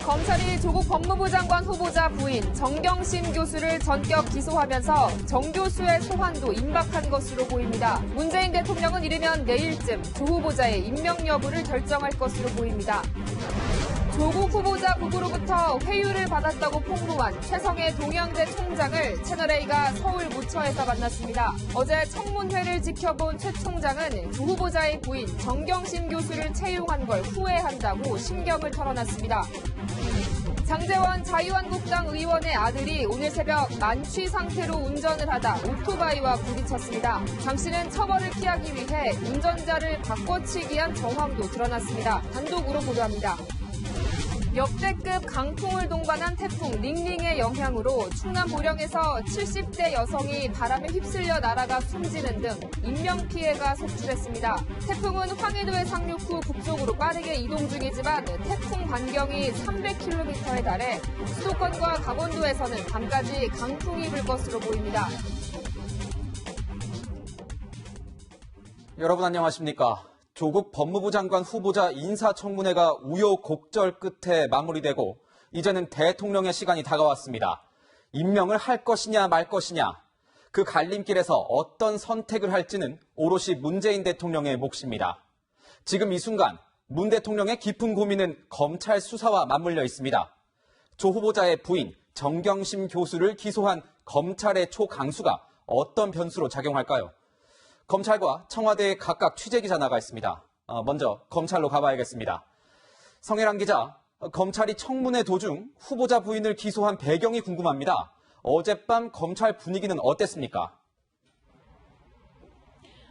검찰이 조국 법무부 장관 후보자 부인 정경심 교수를 전격 기소하면서 정 교수의 소환도 임박한 것으로 보입니다. 문재인 대통령은 이르면 내일쯤 조 후보자의 임명 여부를 결정할 것으로 보입니다. 조국 후보자 부부로부터 회유를 받았다고 폭로한 최성해 동양대 총장을 채널A가 서울 무처에서 만났습니다. 어제 청문회를 지켜본 최 총장은 조 후보자의 부인 정경심 교수를 채용한 걸 후회한다고 심경을 털어놨습니다. 장제원 자유한국당 의원의 아들이 오늘 새벽 만취 상태로 운전을 하다 오토바이와 부딪혔습니다. 장 씨는 처벌을 피하기 위해 운전자를 바꿔치기한 정황도 드러났습니다. 단독으로 보도합니다. 역대급 강풍을 동반한 태풍 링링의 영향으로 충남 보령에서 70대 여성이 바람에 휩쓸려 날아가 숨지는 등 인명피해가 속출했습니다. 태풍은 황해도에 상륙 후 북쪽으로 빠르게 이동 중이지만 태풍 반경이 300km에 달해 수도권과 강원도에서는 밤까지 강풍이 불 것으로 보입니다. 여러분 안녕하십니까? 조국 법무부 장관 후보자 인사청문회가 우여곡절 끝에 마무리되고 이제는 대통령의 시간이 다가왔습니다. 임명을 할 것이냐 말 것이냐, 그 갈림길에서 어떤 선택을 할지는 오롯이 문재인 대통령의 몫입니다. 지금 이 순간 문 대통령의 깊은 고민은 검찰 수사와 맞물려 있습니다. 조 후보자의 부인 정경심 교수를 기소한 검찰의 초강수가 어떤 변수로 작용할까요? 검찰과 청와대에 각각 취재기자 나가 있습니다. 먼저 검찰로 가봐야겠습니다. 성혜란 기자, 검찰이 청문회 도중 후보자 부인을 기소한 배경이 궁금합니다. 어젯밤 검찰 분위기는 어땠습니까?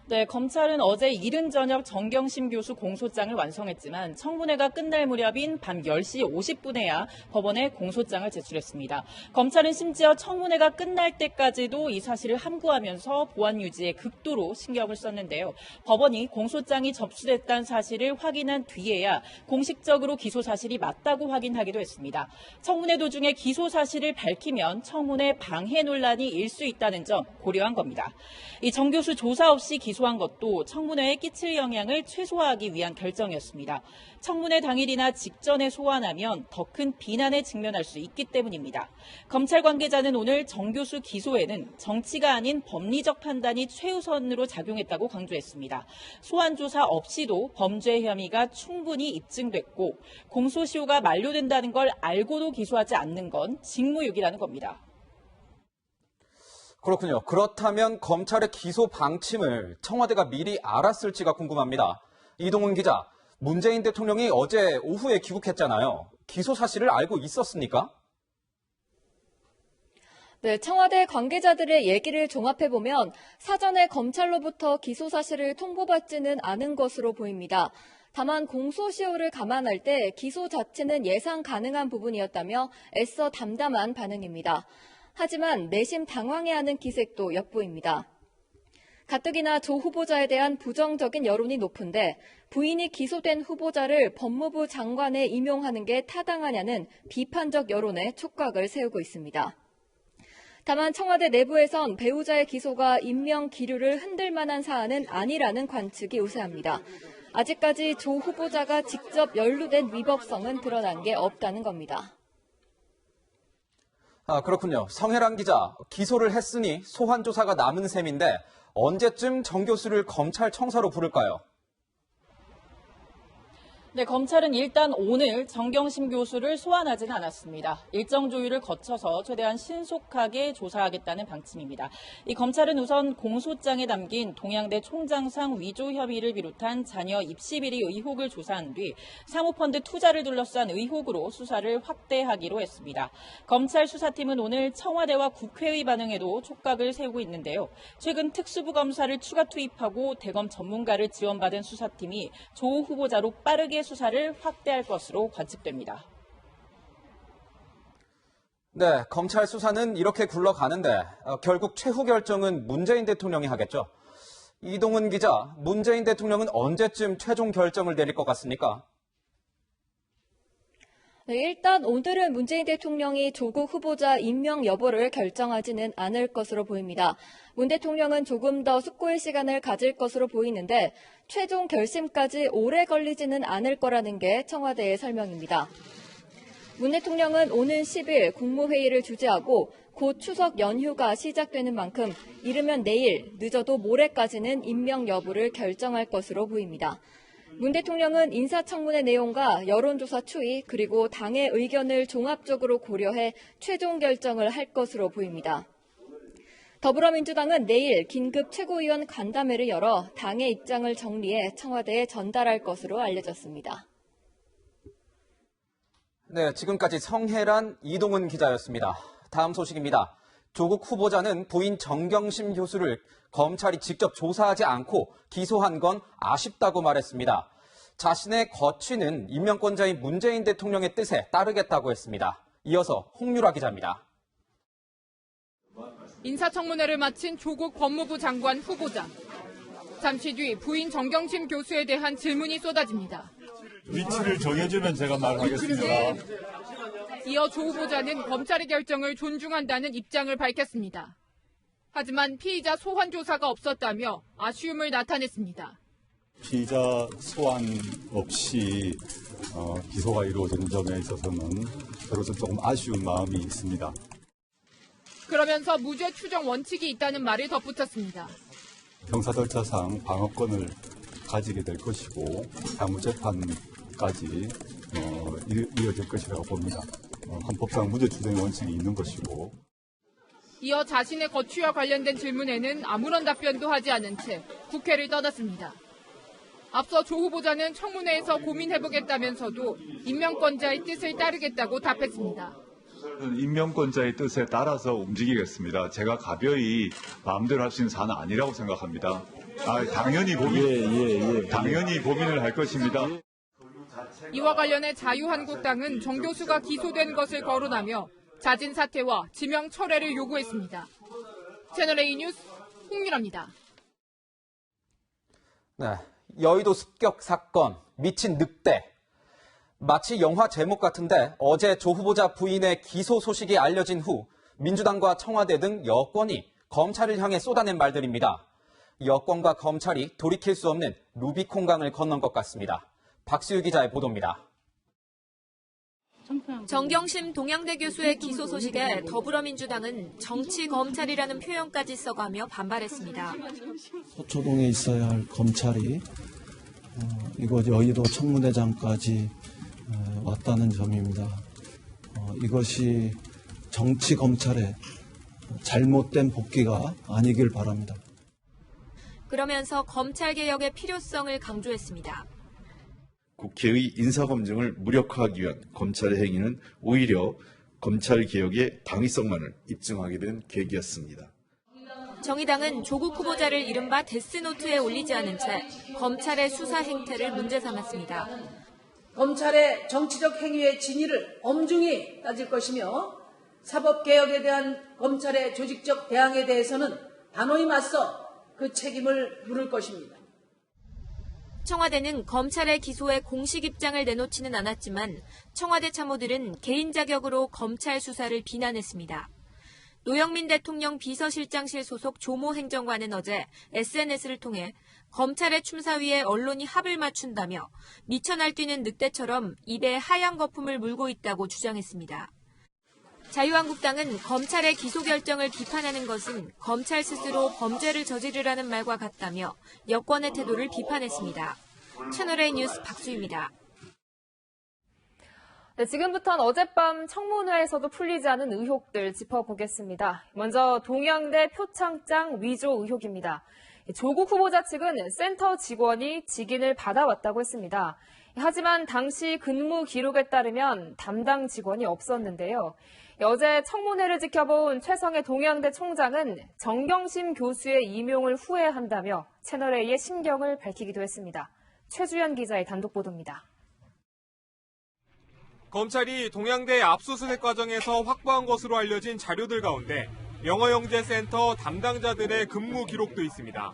네, 검찰은 어제 이른 저녁 정경심 교수 공소장을 완성했지만 청문회가 끝날 무렵인 밤 10시 50분에야 법원에 공소장을 제출했습니다. 검찰은 심지어 청문회가 끝날 때까지도 이 사실을 함구하면서 보안 유지에 극도로 신경을 썼는데요. 법원이 공소장이 접수됐다는 사실을 확인한 뒤에야 공식적으로 기소 사실이 맞다고 확인하기도 했습니다. 청문회 도중에 기소 사실을 밝히면 청문회 방해 논란이 일 수 있다는 점 고려한 겁니다. 이 정 교수 조사 없이 기소한 것도 청문회에 끼칠 영향을 최소화하기 위한 결정이었습니다. 청문회 당일이나 직전에 소환하면 더 큰 비난에 직면할 수 있기 때문입니다. 검찰 관계자는 오늘 정 교수 기소에는 정치가 아닌 법리적 판단이 최우선으로 작용했다고 강조했습니다. 소환 조사 없이도 범죄 혐의가 충분히 입증됐고 공소시효가 만료된다는 걸 알고도 기소하지 않는 건 직무유기라는 겁니다. 그렇군요. 그렇다면 검찰의 기소 방침을 청와대가 미리 알았을지가 궁금합니다. 이동훈 기자, 문재인 대통령이 어제 오후에 귀국했잖아요. 기소 사실을 알고 있었습니까? 네, 청와대 관계자들의 얘기를 종합해보면 사전에 검찰로부터 기소 사실을 통보받지는 않은 것으로 보입니다. 다만 공소시효를 감안할 때 기소 자체는 예상 가능한 부분이었다며 애써 담담한 반응입니다. 하지만 내심 당황해하는 기색도 엿보입니다. 가뜩이나 조 후보자에 대한 부정적인 여론이 높은데 부인이 기소된 후보자를 법무부 장관에 임용하는 게 타당하냐는 비판적 여론에 촉각을 세우고 있습니다. 다만 청와대 내부에선 배우자의 기소가 임명 기류를 흔들 만한 사안은 아니라는 관측이 우세합니다. 아직까지 조 후보자가 직접 연루된 위법성은 드러난 게 없다는 겁니다. 그렇군요. 성혜란 기자, 기소를 했으니 소환 조사가 남은 셈인데 언제쯤 정 교수를 검찰 청사로 부를까요? 네, 검찰은 일단 오늘 정경심 교수를 소환하지는 않았습니다. 일정 조율을 거쳐서 최대한 신속하게 조사하겠다는 방침입니다. 이 검찰은 우선 공소장에 담긴 동양대 총장상 위조 혐의를 비롯한 자녀 입시 비리 의혹을 조사한 뒤 사모펀드 투자를 둘러싼 의혹으로 수사를 확대하기로 했습니다. 검찰 수사팀은 오늘 청와대와 국회의 반응에도 촉각을 세우고 있는데요. 최근 특수부 검사를 추가 투입하고 대검 전문가를 지원받은 수사팀이 조 후보자로 빠르게 수사를 확대할 것으로 관측됩니다. 네, 검찰 수사는 이렇게 굴러가는데 결국 최후 결정은 문재인 대통령이 하겠죠. 이동훈 기자, 문재인 대통령은 언제쯤 최종 결정을 내릴 것 같습니까? 네, 일단 오늘은 문재인 대통령이 조국 후보자 임명 여부를 결정하지는 않을 것으로 보입니다. 문 대통령은 조금 더 숙고의 시간을 가질 것으로 보이는데 최종 결심까지 오래 걸리지는 않을 거라는 게 청와대의 설명입니다. 문 대통령은 오는 10일 국무회의를 주재하고 곧 추석 연휴가 시작되는 만큼 이르면 내일, 늦어도 모레까지는 임명 여부를 결정할 것으로 보입니다. 문 대통령은 인사청문회 내용과 여론조사 추이 그리고 당의 의견을 종합적으로 고려해 최종 결정을 할 것으로 보입니다. 더불어민주당은 내일 긴급 최고위원 간담회를 열어 당의 입장을 정리해 청와대에 전달할 것으로 알려졌습니다. 네, 지금까지 성혜란, 이동은 기자였습니다. 다음 소식입니다. 조국 후보자는 부인 정경심 교수를 검찰이 직접 조사하지 않고 기소한 건 아쉽다고 말했습니다. 자신의 거취는 임명권자인 문재인 대통령의 뜻에 따르겠다고 했습니다. 이어서 홍유라 기자입니다. 인사청문회를 마친 조국 법무부 장관 후보자. 잠시 뒤 부인 정경심 교수에 대한 질문이 쏟아집니다. 위치를 정해주면 제가 말하겠습니다. 이어 조 후보자는 검찰의 결정을 존중한다는 입장을 밝혔습니다. 하지만 피의자 소환 조사가 없었다며 아쉬움을 나타냈습니다. 피의자 소환 없이 기소가 이루어지는 점에 있어서는 저로서 조금 아쉬운 마음이 있습니다. 그러면서 무죄 추정 원칙이 있다는 말을 덧붙였습니다. 형사 절차상 방어권을 가지게 될 것이고 사무재판까지 이어질 것이라고 봅니다. 헌법상 무죄 추정 원칙이 있는 것이고. 이어 자신의 거취와 관련된 질문에는 아무런 답변도 하지 않은 채 국회를 떠났습니다. 앞서 조 후보자는 청문회에서 고민해보겠다면서도 임명권자의 뜻을 따르겠다고 답했습니다. 임명권자의 뜻에 따라서 움직이겠습니다. 제가 가벼이 마음대로 할 수 있는 사안은 아니라고 생각합니다. 당연히 고민을 할 것입니다. 이와 관련해 자유한국당은 정 교수가 기소된 것을 거론하며 자진 사퇴와 지명 철회를 요구했습니다. 채널A 뉴스 홍유라입니다. 네, 여의도 습격 사건, 미친 늑대. 마치 영화 제목 같은데 어제 조 후보자 부인의 기소 소식이 알려진 후 민주당과 청와대 등 여권이 검찰을 향해 쏟아낸 말들입니다. 여권과 검찰이 돌이킬 수 없는 루비콘강을 건넌 것 같습니다. 박수유 기자의 보도입니다. 정경심 동양대 교수의 기소 소식에 더불어민주당은 정치 검찰이라는 표현까지 써가며 반발했습니다. 서초동에 있어야 할 검찰이 이곳 여의도 청문회장까지 왔다는 점입니다. 이것이 정치 검찰의 잘못된 복귀가 아니길 바랍니다. 그러면서 검찰개혁의 필요성을 강조했습니다. 국회의 인사검증을 무력화하기 위한 검찰의 행위는 오히려 검찰개혁의 당위성만을 입증하게 된 계기였습니다. 정의당은 조국 후보자를 이른바 데스노트에 올리지 않은 채 검찰의 수사 행태를 문제 삼았습니다. 검찰의 정치적 행위의 진위를 엄중히 따질 것이며 사법개혁에 대한 검찰의 조직적 대항에 대해서는 단호히 맞서 그 책임을 물을 것입니다. 청와대는 검찰의 기소에 공식 입장을 내놓지는 않았지만 청와대 참모들은 개인 자격으로 검찰 수사를 비난했습니다. 노영민 대통령 비서실장실 소속 조모 행정관은 어제 SNS를 통해 검찰의 참사위에 언론이 합을 맞춘다며 미쳐 날뛰는 늑대처럼 입에 하얀 거품을 물고 있다고 주장했습니다. 자유한국당은 검찰의 기소 결정을 비판하는 것은 검찰 스스로 범죄를 저지르라는 말과 같다며 여권의 태도를 비판했습니다. 채널A 뉴스 박수입니다. 네, 지금부터는 어젯밤 청문회에서도 풀리지 않은 의혹들 짚어보겠습니다. 먼저 동양대 표창장 위조 의혹입니다. 조국 후보자 측은 센터 직원이 직인을 받아왔다고 했습니다. 하지만 당시 근무 기록에 따르면 담당 직원이 없었는데요. 어제 청문회를 지켜본 최성해 동양대 총장은 정경심 교수의 임용을 후회한다며 채널A의 심경을 밝히기도 했습니다. 최주연 기자의 단독 보도입니다. 검찰이 동양대 압수수색 과정에서 확보한 것으로 알려진 자료들 가운데 영어영재센터 담당자들의 근무 기록도 있습니다.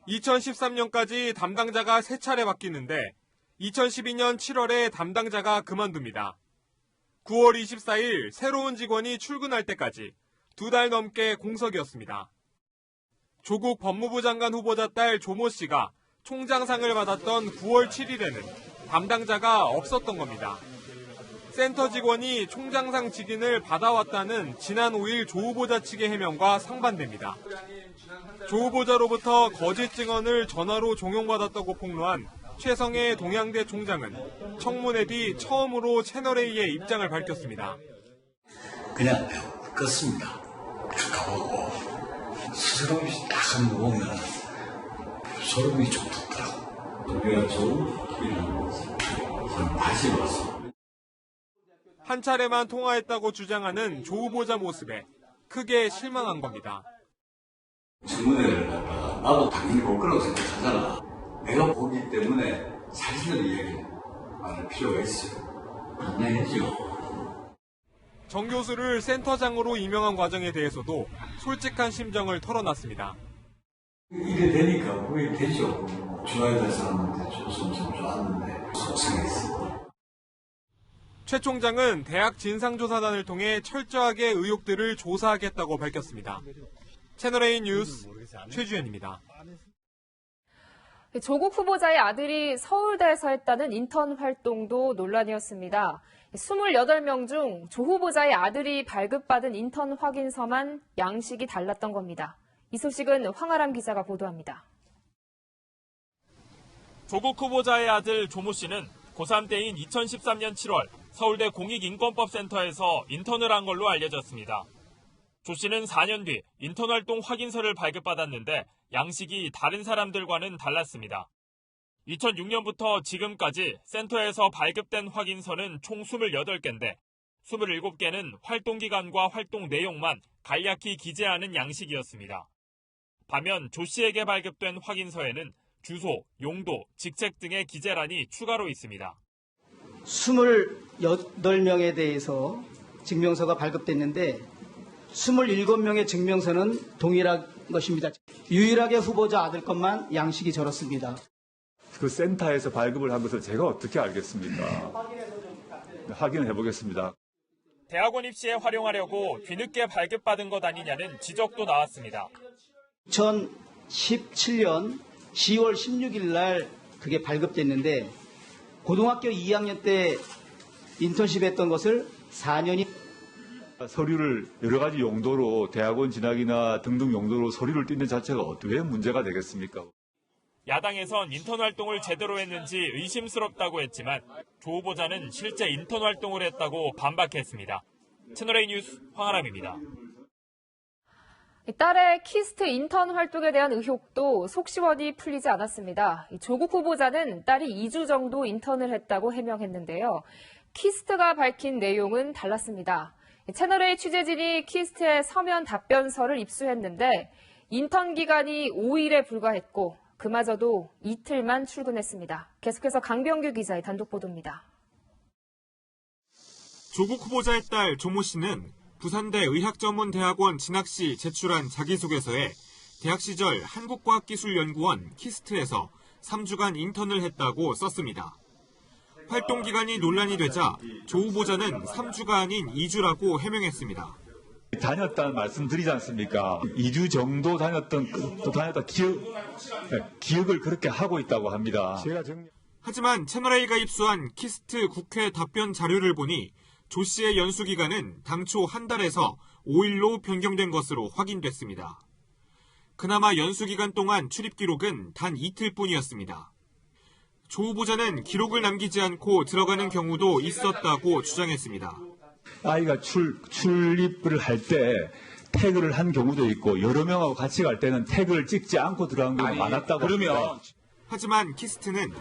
2013년까지 담당자가 3차례 바뀌는데 2012년 7월에 담당자가 그만둡니다. 9월 24일 새로운 직원이 출근할 때까지 2달 넘게 공석이었습니다. 조국 법무부 장관 후보자 딸 조모 씨가 총장상을 받았던 9월 7일에는 담당자가 없었던 겁니다. 센터 직원이 총장상 직인을 받아왔다는 지난 5일 조 후보자 측의 해명과 상반됩니다. 조 후보자로부터 거짓 증언을 전화로 종용받았다고 폭로한 최성해 동양대 총장은 청문회 뒤 처음으로 채널A의 입장을 밝혔습니다. 그냥 껐습니다. 가보고 스스럼이 딱 한번 보면 소름이 좀 돋더라고. 우리가 좋은 기회를 다시 왔어. 한 차례만 통화했다고 주장하는 조 후보자 모습에 크게 실망한 겁니다. 청문회를 갖다가 나도 당연히 볼 거라고 생각하잖아. 내가 보기 때문에 사실을 얘기를 안 할 필요가 있어요. 안 해야죠. 정 교수를 센터장으로 임명한 과정에 대해서도 솔직한 심정을 털어놨습니다. 이래 되니까 왜 되죠? 좋아야 될 사람한테 줬으면 참 좋았는데 속상했어. 최 총장은 대학 진상조사단을 통해 철저하게 의혹들을 조사하겠다고 밝혔습니다. 채널A 뉴스 최주현입니다. 조국 후보자의 아들이 서울대에서 했다는 인턴 활동도 논란이었습니다. 28명 중 조 후보자의 아들이 발급받은 인턴 확인서만 양식이 달랐던 겁니다. 이 소식은 황아람 기자가 보도합니다. 조국 후보자의 아들 조모 씨는 고3 때인 2013년 7월 서울대 공익인권법센터에서 인턴을 한 걸로 알려졌습니다. 조 씨는 4년 뒤 인턴 활동 확인서를 발급받았는데 양식이 다른 사람들과는 달랐습니다. 2006년부터 지금까지 센터에서 발급된 확인서는 총 28개인데 27개는 활동기간과 활동 내용만 간략히 기재하는 양식이었습니다. 반면 조 씨에게 발급된 확인서에는 주소, 용도, 직책 등의 기재란이 추가로 있습니다. 28명에 대해서 증명서가 발급됐는데 27명의 증명서는 동일한 것입니다. 유일하게 후보자 아들 것만 양식이 저렇습니다. 그 센터에서 발급을 한 것을 제가 어떻게 알겠습니까? 확인해 보겠습니다. 대학원 입시에 활용하려고 뒤늦게 발급받은 것 아니냐는 지적도 나왔습니다. 2017년 10월 16일 날 그게 발급됐는데 고등학교 2학년 때 인턴십 했던 것을 4년이 서류를 여러 가지 용도로 대학원 진학이나 등등 용도로 서류를 띄는 자체가 왜 문제가 되겠습니까? 야당에선 인턴 활동을 제대로 했는지 의심스럽다고 했지만 조 후보자는 실제 인턴 활동을 했다고 반박했습니다. 채널A 뉴스 황아람입니다. 딸의 키스트 인턴 활동에 대한 의혹도 속시원히 풀리지 않았습니다. 조국 후보자는 딸이 2주 정도 인턴을 했다고 해명했는데요. 키스트가 밝힌 내용은 달랐습니다. 채널A 취재진이 키스트의 서면 답변서를 입수했는데 인턴 기간이 5일에 불과했고 그마저도 이틀만 출근했습니다. 계속해서 강병규 기자의 단독 보도입니다. 조국 후보자의 딸 조모 씨는 부산대 의학전문대학원 진학 시 제출한 자기소개서에 대학 시절 한국과학기술연구원 키스트에서 3주간 인턴을 했다고 썼습니다. 활동 기간이 논란이 되자 조 후보자는 3주가 아닌 2주라고 해명했습니다. 다녔다는 말씀 드리지 않습니까? 2주 정도 다녔다 기억을 그렇게 하고 있다고 합니다. 하지만 채널A가 입수한 키스트 국회 답변 자료를 보니 조 씨의 연수 기간은 당초 한 달에서 5일로 변경된 것으로 확인됐습니다. 그나마 연수 기간 동안 출입 기록은 단 이틀뿐이었습니다. 조 후보자는 기록을 남기지 않고 들어가는 경우도 있었다고 주장했습니다. 아이가 출입을 할 때 태그를 한 경우도 있고 여러 명하고 같이 갈 때는 태그를 찍지 않고 들어간 경우가 많았다고 합니다. 하지만 키스트는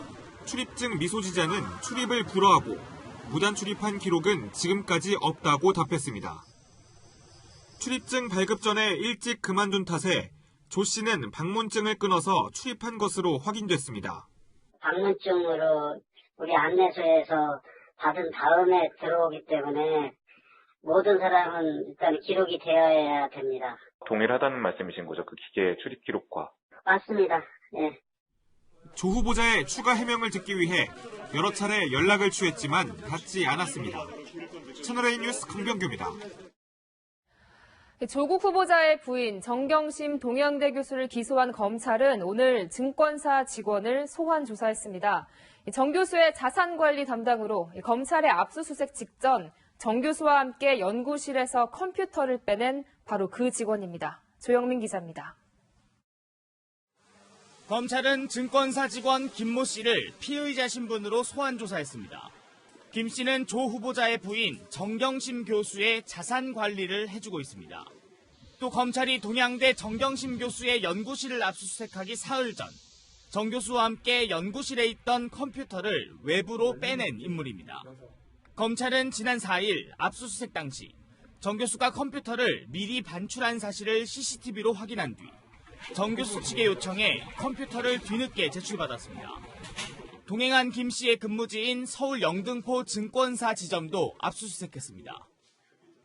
출입증 미소지자는 출입을 불허하고 무단 출입한 기록은 지금까지 없다고 답했습니다. 출입증 발급 전에 일찍 그만둔 탓에 조 씨는 방문증을 끊어서 출입한 것으로 확인됐습니다. 방문증으로 우리 안내소에서 받은 다음에 들어오기 때문에 모든 사람은 일단 기록이 되어야 됩니다. 동일하다는 말씀이신 거죠? 그 기계 출입 기록과. 맞습니다. 예. 조 후보자의 추가 해명을 듣기 위해 여러 차례 연락을 취했지만 닿지 않았습니다. 채널A 뉴스 강병규입니다. 조국 후보자의 부인 정경심 동양대 교수를 기소한 검찰은 오늘 증권사 직원을 소환 조사했습니다. 정 교수의 자산관리 담당으로 검찰의 압수수색 직전 정 교수와 함께 연구실에서 컴퓨터를 빼낸 바로 그 직원입니다. 조영민 기자입니다. 검찰은 증권사 직원 김모 씨를 피의자 신분으로 소환 조사했습니다. 김 씨는 조 후보자의 부인 정경심 교수의 자산 관리를 해주고 있습니다. 또 검찰이 동양대 정경심 교수의 연구실을 압수수색하기 사흘 전 정 교수와 함께 연구실에 있던 컴퓨터를 외부로 빼낸 인물입니다. 검찰은 지난 4일 압수수색 당시 정 교수가 컴퓨터를 미리 반출한 사실을 CCTV로 확인한 뒤 정 교수 측의 요청에 컴퓨터를 뒤늦게 제출받았습니다. 동행한 김 씨의 근무지인 서울 영등포 증권사 지점도 압수수색했습니다.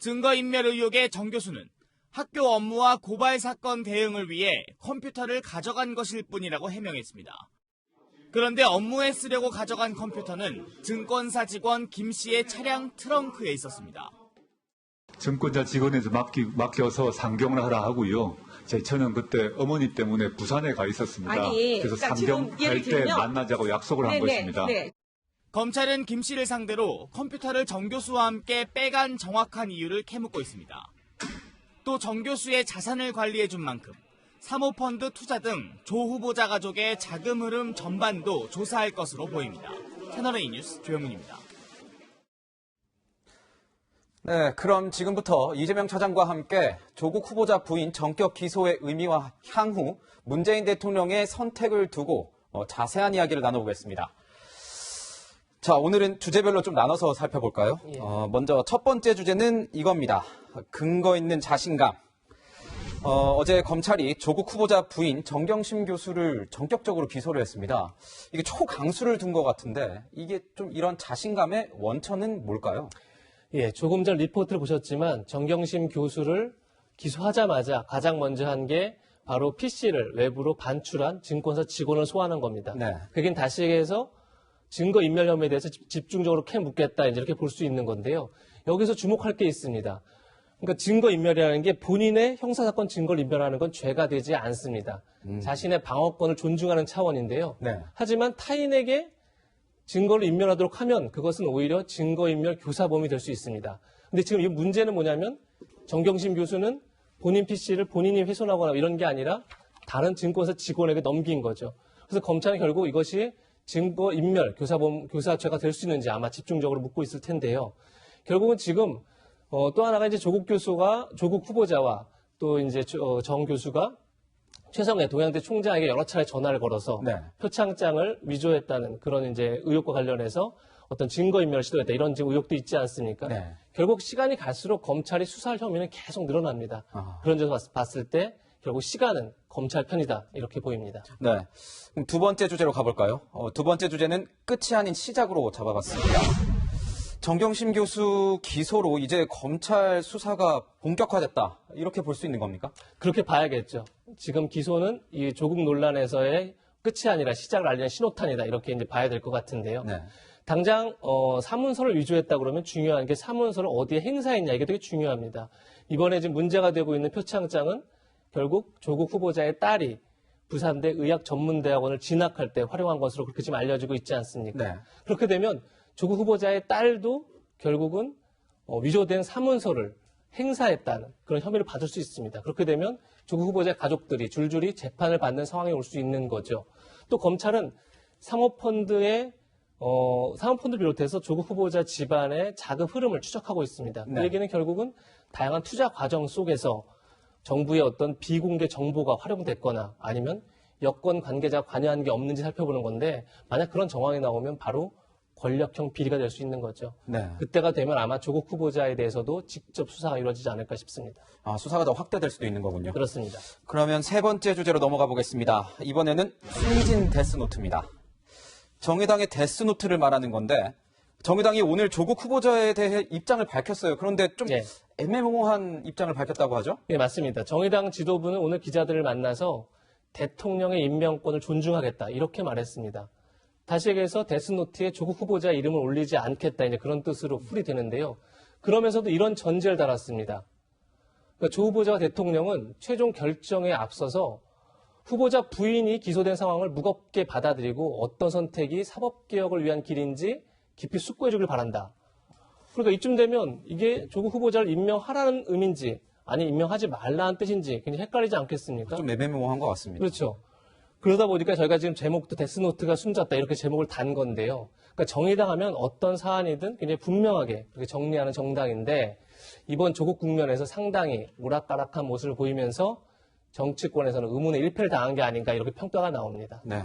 증거인멸 의혹의 정 교수는 학교 업무와 고발 사건 대응을 위해 컴퓨터를 가져간 것일 뿐이라고 해명했습니다. 그런데 업무에 쓰려고 가져간 컴퓨터는 증권사 직원 김 씨의 차량 트렁크에 있었습니다. 증권사 직원에서 맡겨서 상경을 하라 하고요. 저는 그때 어머니 때문에 부산에 가 있었습니다. 그래서 그러니까 상경할 때 만나자고 약속을 한 것입니다. 검찰은 김 씨를 상대로 컴퓨터를 정 교수와 함께 빼간 정확한 이유를 캐묻고 있습니다. 또 정 교수의 자산을 관리해준 만큼 사모펀드 투자 등 조 후보자 가족의 자금 흐름 전반도 조사할 것으로 보입니다. 채널A 뉴스 조영민입니다. 네, 그럼 지금부터 이재명 차장과 함께 조국 후보자 부인 전격 기소의 의미와 향후 문재인 대통령의 선택을 두고 자세한 이야기를 나눠보겠습니다. 자, 오늘은 주제별로 좀 나눠서 살펴볼까요? 먼저 첫 번째 주제는 이겁니다. 근거 있는 자신감. 어제 검찰이 조국 후보자 부인 정경심 교수를 전격적으로 기소를 했습니다. 이게 초강수를 둔 것 같은데 이게 좀 이런 자신감의 원천은 뭘까요? 예, 조금 전 리포트를 보셨지만 정경심 교수를 기소하자마자 가장 먼저 한 게 바로 PC를 외부로 반출한 증권사 직원을 소환한 겁니다. 네. 그긴 다시 얘기해서 증거인멸 혐의에 대해서 집중적으로 묻겠다 이렇게 볼 수 있는 건데요. 여기서 주목할 게 있습니다. 그러니까 증거인멸이라는 게 본인의 형사사건 증거를 인멸하는 건 죄가 되지 않습니다. 자신의 방어권을 존중하는 차원인데요. 네. 하지만 타인에게 증거를 인멸하도록 하면 그것은 오히려 증거인멸 교사범이 될 수 있습니다. 근데 지금 이 문제는 뭐냐면 정경심 교수는 본인 PC를 본인이 훼손하거나 이런 게 아니라 다른 증권사 직원에게 넘긴 거죠. 그래서 검찰은 결국 이것이 증거인멸 교사죄가 될 수 있는지 아마 집중적으로 묻고 있을 텐데요. 결국은 지금 또 하나가 이제 조국 후보자와 또 이제 정 교수가 최성해 동양대 총장에게 여러 차례 전화를 걸어서 네. 표창장을 위조했다는 그런 이제 의혹과 관련해서 어떤 증거인멸을 시도했다 이런 지금 의혹도 있지 않습니까? 네. 결국 시간이 갈수록 검찰이 수사할 혐의는 계속 늘어납니다. 그런 점에서 봤을 때 결국 시간은 검찰 편이다 이렇게 보입니다. 네. 그럼 두 번째 주제로 가볼까요? 두 번째 주제는 끝이 아닌 시작으로 잡아봤습니다. 정경심 교수 기소로 이제 검찰 수사가 본격화됐다 이렇게 볼 수 있는 겁니까? 그렇게 봐야겠죠. 지금 기소는 이 조국 논란에서의 끝이 아니라 시작을 알리는 신호탄이다 이렇게 이제 봐야 될 것 같은데요. 네. 당장 사문서를 위조했다 그러면 중요한 게 사문서를 어디에 행사했냐 이게 되게 중요합니다. 이번에 지금 문제가 되고 있는 표창장은 결국 조국 후보자의 딸이 부산대 의학전문대학원을 진학할 때 활용한 것으로 그렇게 지금 알려지고 있지 않습니까? 네. 그렇게 되면 조국 후보자의 딸도 결국은 위조된 사문서를 행사했다는 그런 혐의를 받을 수 있습니다. 그렇게 되면 조국 후보자의 가족들이 줄줄이 재판을 받는 상황에 올 수 있는 거죠. 또 검찰은 사모펀드를 비롯해서 조국 후보자 집안의 자금 흐름을 추적하고 있습니다. 네. 그 얘기는 결국은 다양한 투자 과정 속에서 정부의 어떤 비공개 정보가 활용됐거나 아니면 여권 관계자가 관여한 게 없는지 살펴보는 건데 만약 그런 정황이 나오면 바로 권력형 비리가 될 수 있는 거죠. 네. 그때가 되면 아마 조국 후보자에 대해서도 직접 수사가 이루어지지 않을까 싶습니다. 수사가 더 확대될 수도 있는 거군요. 그렇습니다. 그러면 세 번째 주제로 넘어가 보겠습니다. 이번에는 숨진 데스노트입니다. 정의당의 데스노트를 말하는 건데 정의당이 오늘 조국 후보자에 대해 입장을 밝혔어요. 그런데 좀 애매모호한 입장을 밝혔다고 하죠? 네, 맞습니다. 정의당 지도부는 오늘 기자들을 만나서 대통령의 임명권을 존중하겠다 이렇게 말했습니다. 다시 얘기해서 데스노트에 조국 후보자 이름을 올리지 않겠다 이제 그런 뜻으로 풀이되는데요. 그러면서도 이런 전제를 달았습니다. 그러니까 조 후보자와 대통령은 최종 결정에 앞서서 후보자 부인이 기소된 상황을 무겁게 받아들이고 어떤 선택이 사법개혁을 위한 길인지 깊이 숙고해 주길 바란다. 그러니까 이쯤 되면 이게 조국 후보자를 임명하라는 의미인지 아니 임명하지 말라는 뜻인지 굉장히 헷갈리지 않겠습니까? 좀 애매모호한 것 같습니다. 그렇죠. 그러다 보니까 저희가 지금 제목도 데스노트가 숨졌다 이렇게 제목을 단 건데요. 그러니까 정의당 하면 어떤 사안이든 굉장히 분명하게 그렇게 정리하는 정당인데 이번 조국 국면에서 상당히 오락가락한 모습을 보이면서 정치권에서는 의문의 일패를 당한 게 아닌가 이렇게 평가가 나옵니다. 네.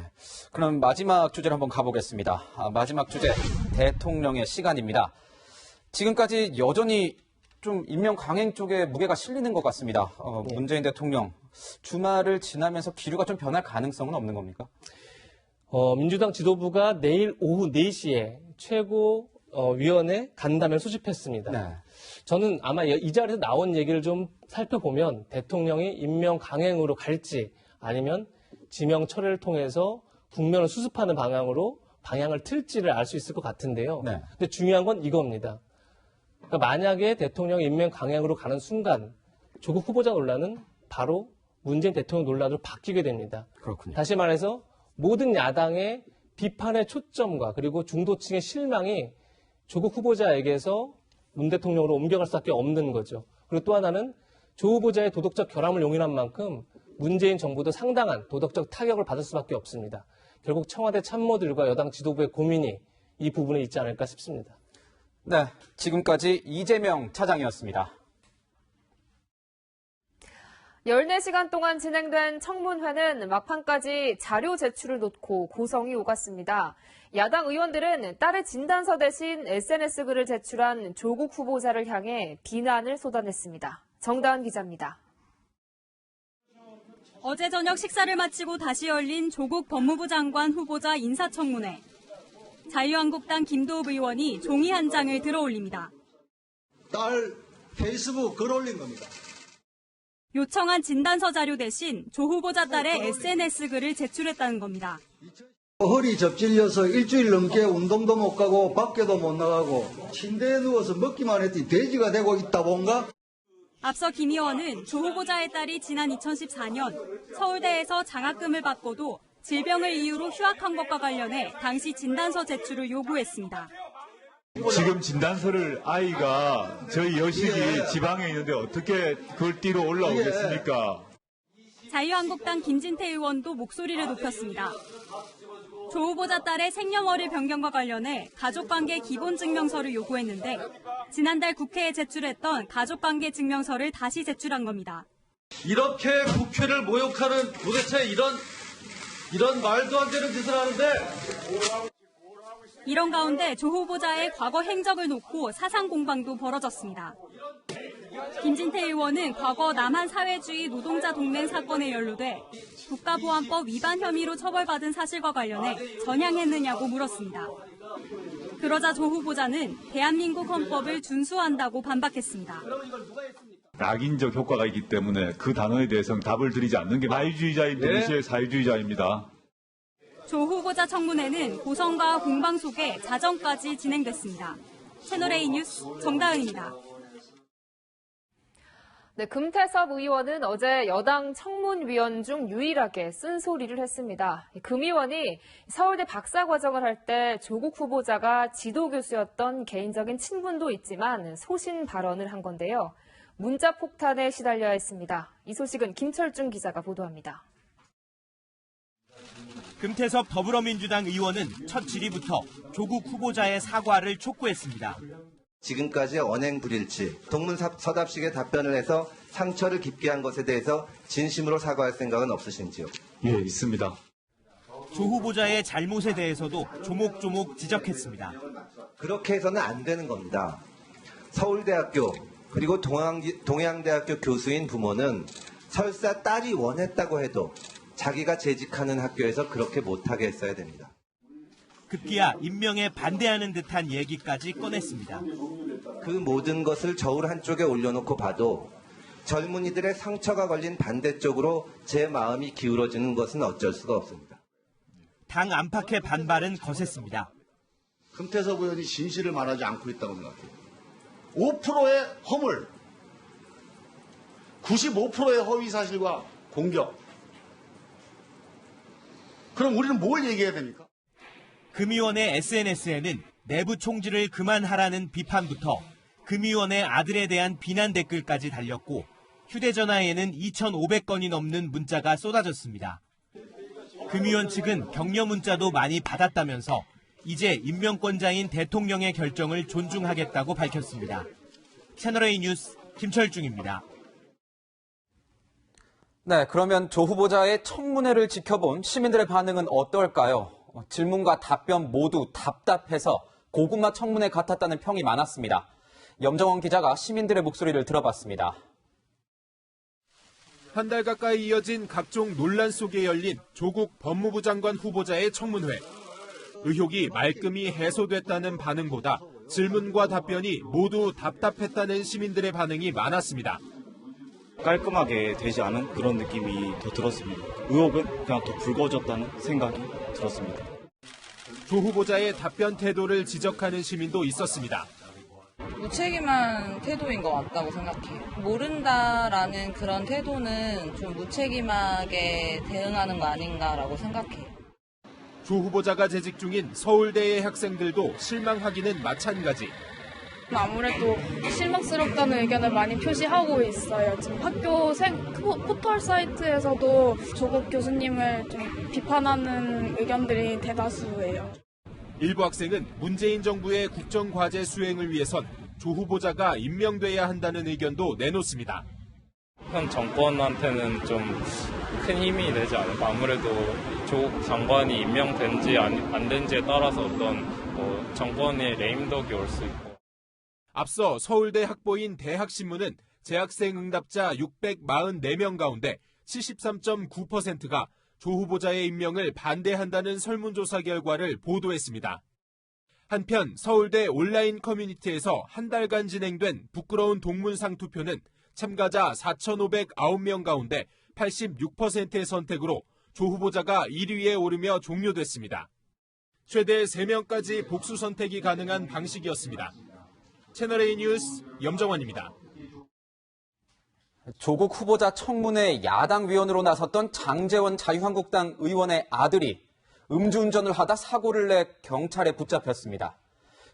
그럼 마지막 주제로 한번 가보겠습니다. 마지막 주제, 대통령의 시간입니다. 지금까지 여전히 좀 임명 강행 쪽에 무게가 실리는 것 같습니다. 문재인 대통령, 주말을 지나면서 기류가 좀 변할 가능성은 없는 겁니까? 민주당 지도부가 내일 오후 4시에 최고위원회 간담회를 소집했습니다. 네. 저는 아마 이 자리에서 나온 얘기를 좀 살펴보면 대통령이 임명 강행으로 갈지 아니면 지명 철회를 통해서 국면을 수습하는 방향을 틀지를 알 수 있을 것 같은데요. 네. 근데 중요한 건 이겁니다. 그러니까 만약에 대통령 임명 강행으로 가는 순간 조국 후보자 논란은 바로 문재인 대통령 논란으로 바뀌게 됩니다. 그렇군요. 다시 말해서 모든 야당의 비판의 초점과 그리고 중도층의 실망이 조국 후보자에게서 문 대통령으로 옮겨갈 수밖에 없는 거죠. 그리고 또 하나는 조 후보자의 도덕적 결함을 용인한 만큼 문재인 정부도 상당한 도덕적 타격을 받을 수밖에 없습니다. 결국 청와대 참모들과 여당 지도부의 고민이 이 부분에 있지 않을까 싶습니다. 네, 지금까지 이재명 차장이었습니다. 14시간 동안 진행된 청문회는 막판까지 자료 제출을 놓고 고성이 오갔습니다. 야당 의원들은 딸의 진단서 대신 SNS 글을 제출한 조국 후보자를 향해 비난을 쏟아냈습니다. 정다은 기자입니다. 어제 저녁 식사를 마치고 다시 열린 조국 법무부 장관 후보자 인사청문회. 자유한국당 김도읍 의원이 종이 한 장을 들어올립니다. 딸 페이스북 글 올린 겁니다. 요청한 진단서 자료 대신 조 후보자 딸의 SNS 글을 제출했다는 겁니다. 허리 접질려서 일주일 넘게 운동도 못 가고 밖에도 못 나가고 침대에 누워서 먹기만 했더니 돼지가 되고 있다 뭔가? 앞서 김 의원은 조 후보자의 딸이 지난 2014년 서울대에서 장학금을 받고도 질병을 이유로 휴학한 것과 관련해 당시 진단서 제출을 요구했습니다. 지금 진단서를 아이가 저희 여식이 지방에 있는데 어떻게 그걸 띠로 올라오겠습니까? 자유한국당 김진태 의원도 목소리를 높였습니다. 조 후보자 딸의 생년월일 변경과 관련해 가족관계 기본증명서를 요구했는데 지난달 국회에 제출했던 가족관계 증명서를 다시 제출한 겁니다. 이렇게 국회를 모욕하는 도대체 이런 말도 안 되는 짓을 하는데 이런 가운데 조 후보자의 과거 행적을 놓고 사상 공방도 벌어졌습니다. 김진태 의원은 과거 남한 사회주의 노동자 동맹 사건에 연루돼 국가보안법 위반 혐의로 처벌받은 사실과 관련해 전향했느냐고 물었습니다. 그러자 조 후보자는 대한민국 헌법을 준수한다고 반박했습니다. 낙인적 효과가 있기 때문에 그 단어에 대해서는 답을 드리지 않는 게 사회주의자인 동시에 사회주의자입니다. 조 후보자 청문회는 고성과 공방 속에 자정까지 진행됐습니다. 채널A 뉴스 정다은입니다. 네, 금태섭 의원은 어제 여당 청문위원 중 유일하게 쓴소리를 했습니다. 금 의원이 서울대 박사과정을 할 때 조국 후보자가 지도교수였던 개인적인 친분도 있지만 소신 발언을 한 건데요. 문자 폭탄에 시달려야 했습니다. 이 소식은 김철중 기자가 보도합니다. 금태섭 더불어민주당 의원은 첫 질의부터 조국 후보자의 사과를 촉구했습니다. 지금까지의 언행 불일치, 동문서답식의 답변을 해서 상처를 깊게 한 것에 대해서 진심으로 사과할 생각은 없으신지요? 예, 있습니다. 조 후보자의 잘못에 대해서도 조목조목 지적했습니다. 그렇게 해서는 안 되는 겁니다. 서울대학교 그리고 동양대학교 교수인 부모는 설사 딸이 원했다고 해도 자기가 재직하는 학교에서 그렇게 못하게 했어야 됩니다. 급기야 임명에 반대하는 듯한 얘기까지 꺼냈습니다. 그 모든 것을 저울 한쪽에 올려놓고 봐도 젊은이들의 상처가 걸린 반대쪽으로 제 마음이 기울어지는 것은 어쩔 수가 없습니다. 당 안팎의 반발은 거셌습니다. 금태섭 의원이 진실을 말하지 않고 있다고 생각해요. 5%의 허물, 95%의 허위 사실과 공격. 그럼 우리는 뭘 얘기해야 됩니까? 금의원의 SNS에는 내부 총질을 그만하라는 비판부터 금의원의 아들에 대한 비난 댓글까지 달렸고 휴대전화에는 2,500건이 넘는 문자가 쏟아졌습니다. 금의원 측은 격려 문자도 많이 받았다면서 이제 임명권자인 대통령의 결정을 존중하겠다고 밝혔습니다. 채널A 뉴스 김철중입니다. 네, 그러면 조 후보자의 청문회를 지켜본 시민들의 반응은 어떨까요? 질문과 답변 모두 답답해서 고구마 청문회 같았다는 평이 많았습니다. 염정원 기자가 시민들의 목소리를 들어봤습니다. 한 달 가까이 이어진 각종 논란 속에 열린 조국 법무부 장관 후보자의 청문회. 의혹이 말끔히 해소됐다는 반응보다 질문과 답변이 모두 답답했다는 시민들의 반응이 많았습니다. 깔끔하게 되지 않은 그런 느낌이 더 들었습니다. 의혹은 그냥 더 불거졌다는 생각이 들었습니다. 조 후보자의 답변 태도를 지적하는 시민도 있었습니다. 무책임한 태도인 것 같다고 생각해요. 모른다라는 그런 태도는 좀 무책임하게 대응하는 거 아닌가라고 생각해요. 조 후보자가 재직 중인 서울대의 학생들도 실망하기는 마찬가지. 아무래도 실망스럽다는 의견을 많이 표시하고 있어요. 지금 학교 포털 사이트에서도 조국 교수님을 좀 비판하는 의견들이 대다수예요. 일부 학생은 문재인 정부의 국정과제 수행을 위해선 조 후보자가 임명돼야 한다는 의견도 내놓습니다. 현 정권한테는 좀 큰 힘이 되지 않을까. 아무래도 조국 장관이 임명된지 안 된지에 따라서 어떤 정권의 레임덕이 올 수 있고. 앞서 서울대 학보인 대학신문은 재학생 응답자 644명 가운데 73.9%가 조 후보자의 임명을 반대한다는 설문조사 결과를 보도했습니다. 한편 서울대 온라인 커뮤니티에서 한 달간 진행된 부끄러운 동문상 투표는 참가자 4,509명 가운데 86%의 선택으로 조 후보자가 1위에 오르며 종료됐습니다. 최대 3명까지 복수 선택이 가능한 방식이었습니다. 채널A 뉴스 염정원입니다. 조국 후보자 청문회 야당 위원으로 나섰던 장제원 자유한국당 의원의 아들이 음주운전을 하다 사고를 내 경찰에 붙잡혔습니다.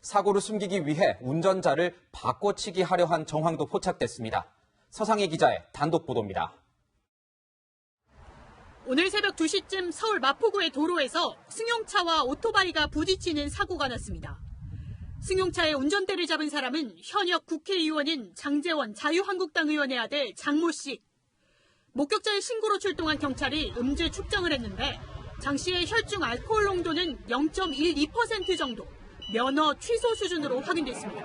사고를 숨기기 위해 운전자를 바꿔치기 하려 한 정황도 포착됐습니다. 서상희 기자의 단독 보도입니다. 오늘 새벽 2시쯤 서울 마포구의 도로에서 승용차와 오토바이가 부딪히는 사고가 났습니다. 승용차의 운전대를 잡은 사람은 현역 국회의원인 장제원 자유한국당 의원의 아들 장모 씨. 목격자의 신고로 출동한 경찰이 음주 측정을 했는데 장 씨의 혈중 알코올 농도는 0.12% 정도, 면허 취소 수준으로 확인됐습니다.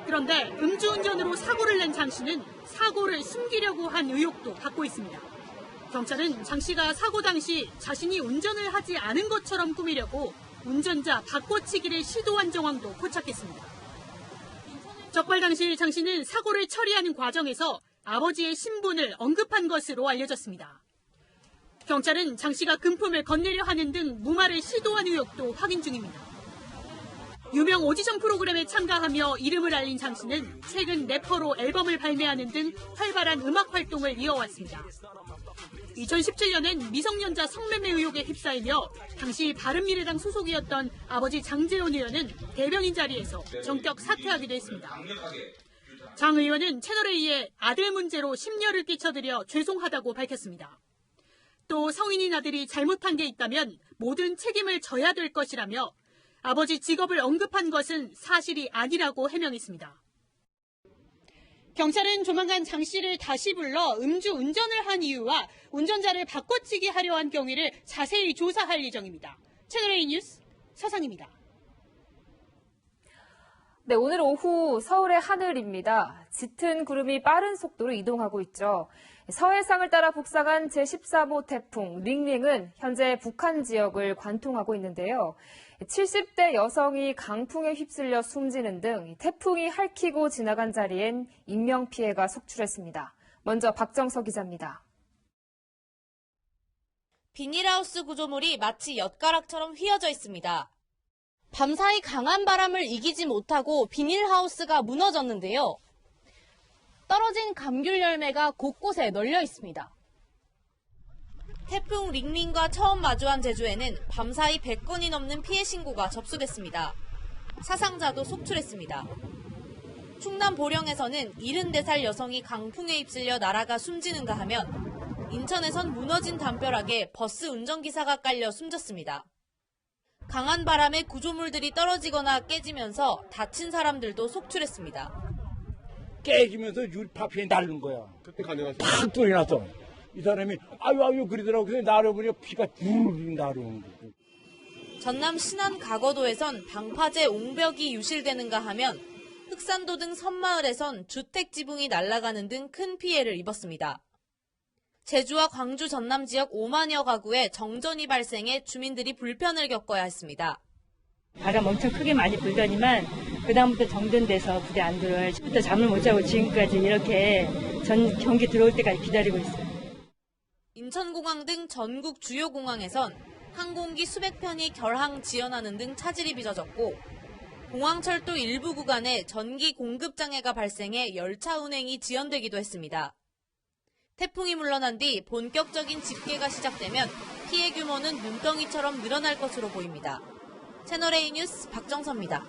그런데 음주운전으로 사고를 낸 장 씨는 사고를 숨기려고 한 의혹도 받고 있습니다. 경찰은 장 씨가 사고 당시 자신이 운전을 하지 않은 것처럼 꾸미려고 운전자 바꿔치기를 시도한 정황도 포착했습니다. 적발 당시 장 씨는 사고를 처리하는 과정에서 아버지의 신분을 언급한 것으로 알려졌습니다. 경찰은 장 씨가 금품을 건네려 하는 등 무마를 시도한 의혹도 확인 중입니다. 유명 오디션 프로그램에 참가하며 이름을 알린 장 씨는 최근 래퍼로 앨범을 발매하는 등 활발한 음악 활동을 이어왔습니다. 2017년엔 미성년자 성매매 의혹에 휩싸이며 당시 바른미래당 소속이었던 아버지 장제원 의원은 대변인 자리에서 전격 사퇴하기도 했습니다. 장 의원은 채널A에 아들 문제로 심려를 끼쳐드려 죄송하다고 밝혔습니다. 또 성인인 아들이 잘못한 게 있다면 모든 책임을 져야 될 것이라며 아버지 직업을 언급한 것은 사실이 아니라고 해명했습니다. 경찰은 조만간 장 씨를 다시 불러 음주 운전을 한 이유와 운전자를 바꿔치기 하려 한 경위를 자세히 조사할 예정입니다. 채널A 뉴스 서상입니다. 네, 오늘 오후 서울의 하늘입니다. 짙은 구름이 빠른 속도로 이동하고 있죠. 서해상을 따라 북상한 제13호 태풍 링링은 현재 북한 지역을 관통하고 있는데요. 70대 여성이 강풍에 휩쓸려 숨지는 등 태풍이 핥히고 지나간 자리엔 인명피해가 속출했습니다. 먼저 박정서 기자입니다. 비닐하우스 구조물이 마치 엿가락처럼 휘어져 있습니다. 밤사이 강한 바람을 이기지 못하고 비닐하우스가 무너졌는데요. 떨어진 감귤 열매가 곳곳에 널려 있습니다. 태풍 링링과 처음 마주한 제주에는 밤사이 100건이 넘는 피해 신고가 접수됐습니다. 사상자도 속출했습니다. 충남 보령에서는 74살 여성이 강풍에 휩쓸려 날아가 숨지는가 하면 인천에선 무너진 담벼락에 버스 운전기사가 깔려 숨졌습니다. 강한 바람에 구조물들이 떨어지거나 깨지면서 다친 사람들도 속출했습니다. 깨지면서 유리파편이 날른 거야. 팍 소리 났어. 이 사람이 아유 그러더라고. 그래서 나를 피가 줄 나르는 거고. 전남 신안 가거도에선 방파제 옹벽이 유실되는가 하면 흑산도 등 섬마을에선 주택 지붕이 날아가는 등 큰 피해를 입었습니다. 제주와 광주 전남 지역 5만여 가구에 정전이 발생해 주민들이 불편을 겪어야 했습니다. 바람 엄청 크게 많이 불더니만 그다음부터 정전돼서 부대 안 들어와요. 부터 잠을 못 자고 지금까지 이렇게 경기 들어올 때까지 기다리고 있어요. 인천공항 등 전국 주요 공항에선 항공기 수백 편이 결항 지연하는 등 차질이 빚어졌고 공항철도 일부 구간에 전기 공급 장애가 발생해 열차 운행이 지연되기도 했습니다. 태풍이 물러난 뒤 본격적인 집계가 시작되면 피해 규모는 눈덩이처럼 늘어날 것으로 보입니다. 채널A 뉴스 박정서입니다.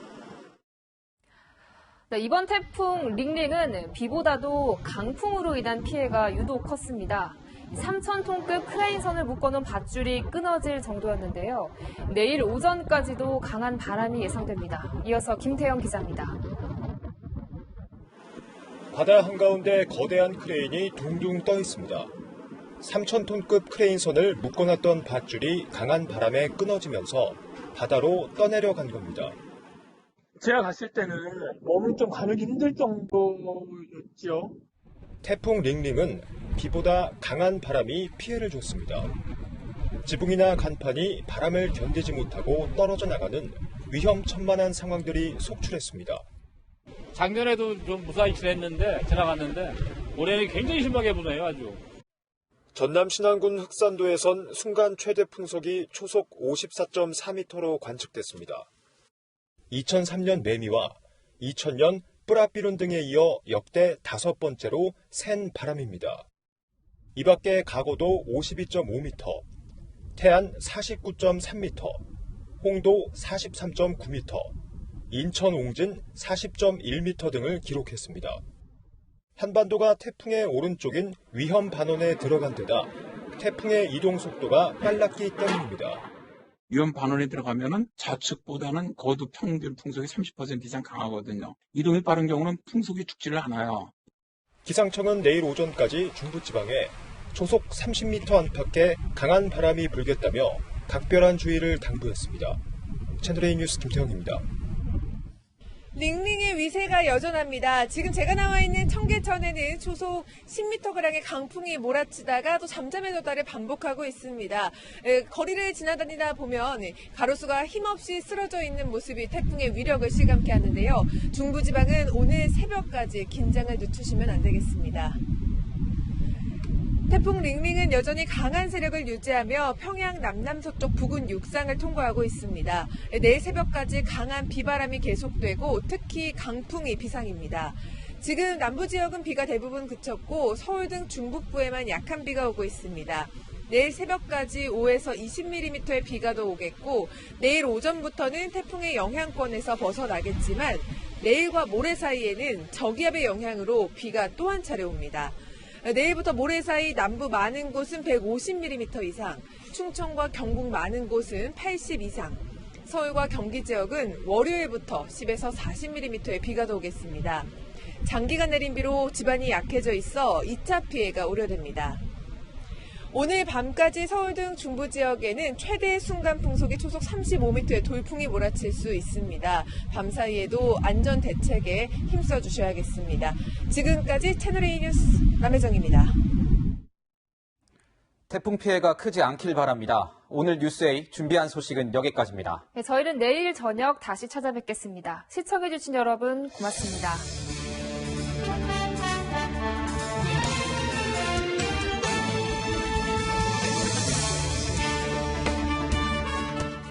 네, 이번 태풍 링링은 비보다도 강풍으로 인한 피해가 유독 컸습니다. 3,000톤급 크레인선을 묶어놓은 밧줄이 끊어질 정도였는데요. 내일 오전까지도 강한 바람이 예상됩니다. 이어서 김태영 기자입니다. 바다 한가운데 거대한 크레인이 둥둥 떠 있습니다. 3,000톤급 크레인선을 묶어놨던 밧줄이 강한 바람에 끊어지면서 바다로 떠내려간 겁니다. 제가 갔을 때는 몸을 좀 가누기 힘들 정도였죠. 태풍 링링은 비보다 강한 바람이 피해를 줬습니다. 지붕이나 간판이 바람을 견디지 못하고 떨어져 나가는 위험천만한 상황들이 속출했습니다. 작년에도 좀 무사히 지냈는데 지나갔는데 올해는 굉장히 심하게 부네요 아주. 전남 신안군 흑산도에선 순간 최대 풍속이 초속 54.4m로 관측됐습니다. 2003년 매미와 2000년 뿌라비룬 등에 이어 역대 5번째로 센 바람입니다. 이 밖에 가고도 52.5m, 태안 49.3m, 홍도 43.9m, 인천 옹진 40.1m 등을 기록했습니다. 한반도가 태풍의 오른쪽인 위험 반원에 들어간 데다 태풍의 이동 속도가 빨랐기 때문입니다. 위험 반원에 들어가면은 좌측보다는 거두 평균 풍속이 30% 이상 강하거든요. 이동이 빠른 경우는 풍속이 죽지를 않아요. 기상청은 내일 오전까지 중부지방에 초속 30m 안팎의 강한 바람이 불겠다며 각별한 주의를 당부했습니다. 채널A 뉴스 김태형입니다. 링링의 위세가 여전합니다. 지금 제가 나와 있는 청계천에는 초속 10m가량의 강풍이 몰아치다가 또 잠잠해졌다를 반복하고 있습니다. 거리를 지나다니다 보면 가로수가 힘없이 쓰러져 있는 모습이 태풍의 위력을 실감케 하는데요. 중부지방은 오늘 새벽까지 긴장을 늦추시면 안 되겠습니다. 태풍 링링은 여전히 강한 세력을 유지하며 평양 남남서쪽 부근 육상을 통과하고 있습니다. 내일 새벽까지 강한 비바람이 계속되고 특히 강풍이 비상입니다. 지금 남부 지역은 비가 대부분 그쳤고 서울 등 중북부에만 약한 비가 오고 있습니다. 내일 새벽까지 5에서 20mm의 비가 더 오겠고 내일 오전부터는 태풍의 영향권에서 벗어나겠지만 내일과 모레 사이에는 저기압의 영향으로 비가 또 한 차례 옵니다. 내일부터 모레 사이 남부 많은 곳은 150mm 이상, 충청과 경북 많은 곳은 80 이상, 서울과 경기 지역은 월요일부터 10에서 40mm의 비가 더 오겠습니다. 장기간 내린 비로 지반이 약해져 있어 2차 피해가 우려됩니다. 오늘 밤까지 서울 등 중부 지역에는 최대 순간 풍속이 초속 35m의 돌풍이 몰아칠 수 있습니다. 밤사이에도 안전 대책에 힘써 주셔야겠습니다. 지금까지 채널A 뉴스 남혜정입니다. 태풍 피해가 크지 않길 바랍니다. 오늘 뉴스A 준비한 소식은 여기까지입니다. 네, 저희는 내일 저녁 다시 찾아뵙겠습니다. 시청해주신 여러분 고맙습니다.